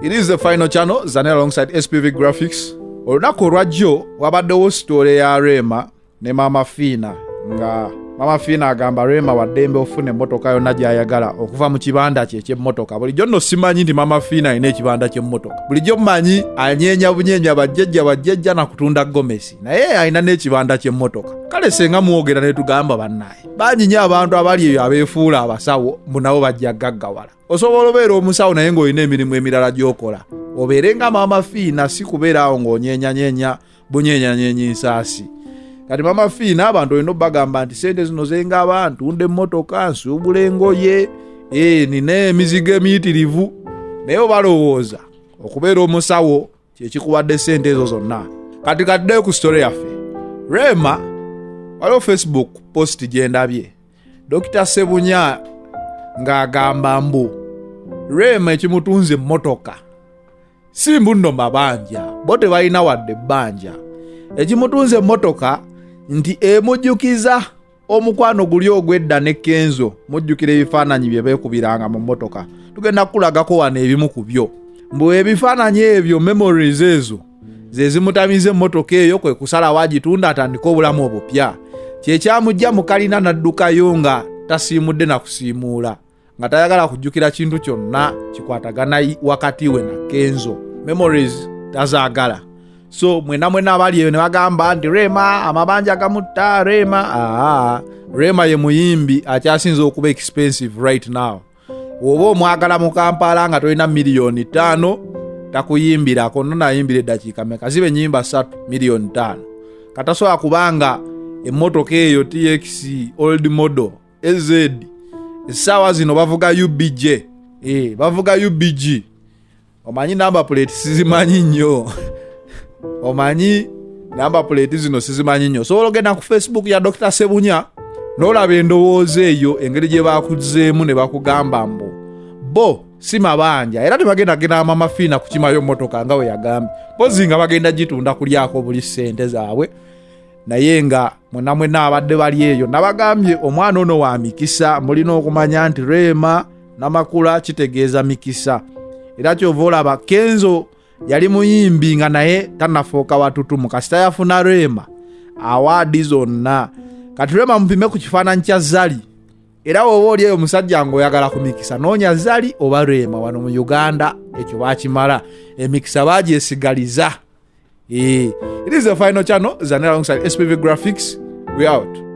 It is the final channel, Zanel alongside SPV Graphics. Olunaku olwajjo wabaddewo story ya Rema ne Mama Fina nga Mama Fina agamba Rema waddembe ofune emmotoka yonna gy'ayagala okuva mu kibanda kye ky'emmotoka. Bulijjo nno simanyi nti Mama Fina alina ekibanda ky'emmotoka. Bulijjo mmanyi anyeenya bunyeenya bajjajja na kutunda gomesi. Naye alina n'ekibanda ky'emmotoka. Kale senga muwogera ne tugamba bannaye. Banyinya abantu abali eyo abeefuula abasawo nabo bajja gaggawala. Osobola obeera omusawo naye ng'olina emirimu emirala gy'okola. Obeere nga Mama Fina si kubeera awo ng'onyeenya nsaasi. Kati Mama Fina abantu olina bagamba nti sente zino zenga abantu ntunde emmotoka nsuubula engoye nina emizigo emiyitirivu. Naye balowooza okubeera omusawo kyekikuwadde sente ezo zonna. Kati kaddeyo ku story yaffe. Rema waliwo Facebook post gyendabye Dr. Sebunya ng'agamba mbu Rema ekimutunze emmotoka si mbu nno mabanja bo tebalina wadde ebbanja. Ekimutunze emmotoka nti emujjukiza omukwano guli ogwedda ne Kenzo mujjukira ebifaananyi bye beekubiranga mu mmotoka. Tugenda kulagako wano ebimu ku byo mbu ebifaananyi ebyo memories ezo ze zimutamiza emmotoka eyo kwe kusala wagitunda atandika obulamu obupya. Kyekyamujja mu kalina naddukayo nga tasiimudde na kusiimuula nga tayagala kujjukira kintu kyonna kikwatagana wakati we na Kenzo. Memories tazaagala. So mwena abali eyo ne bagamba nti Rema amabanja gamutta Rema. Rema ye muyimbi akyasinze okuba expensive right now. Oba omwagala mu Kampala nga tolina miliyoni 5 takuyimbirako nno nayimbira eddakiika meka zibe nnyimba 3 miliyoni 5. Katasobola kubanga emmotoka eyo TX old model EZ essaawa zino bavuga UBG. Bavuga UBG. Omanyi number plate sizimanyi nnyo. Omanyi number plate zino sizimanyi nnyo. Sobola ogenda ku Facebook ya Dr. Sebunya n'olaba endowooza eyo engeri gye bakuzeemu ne bakugamba mbu bo si mabanja era tebagenda Mama Fina kukimayo mmotoka nga we yagambye. Pozi nga bagenda gitunda kulyako buli ssente zaabwe. Naye nga mwena abadde bali eyo nabagambye omwana ono wa mikisa. Mulina okumanya nti Rema namakula kitegeeza mikisa. Era kyova olaba Kenzo yali muyimbi nga naye tanafooka watutumu kasita yafuna Rema awaadi zonna. Kati Rema mpime ku kifaananyi kya Zali. Era woba oli eyo musajja ng'oyagala ku mikisa noonya Zali oba Rema. Wano mu Uganda ekyo baakimala emikisa baagyesigaliza. It is the final channel, Zanel alongside SPV Graphics. We out.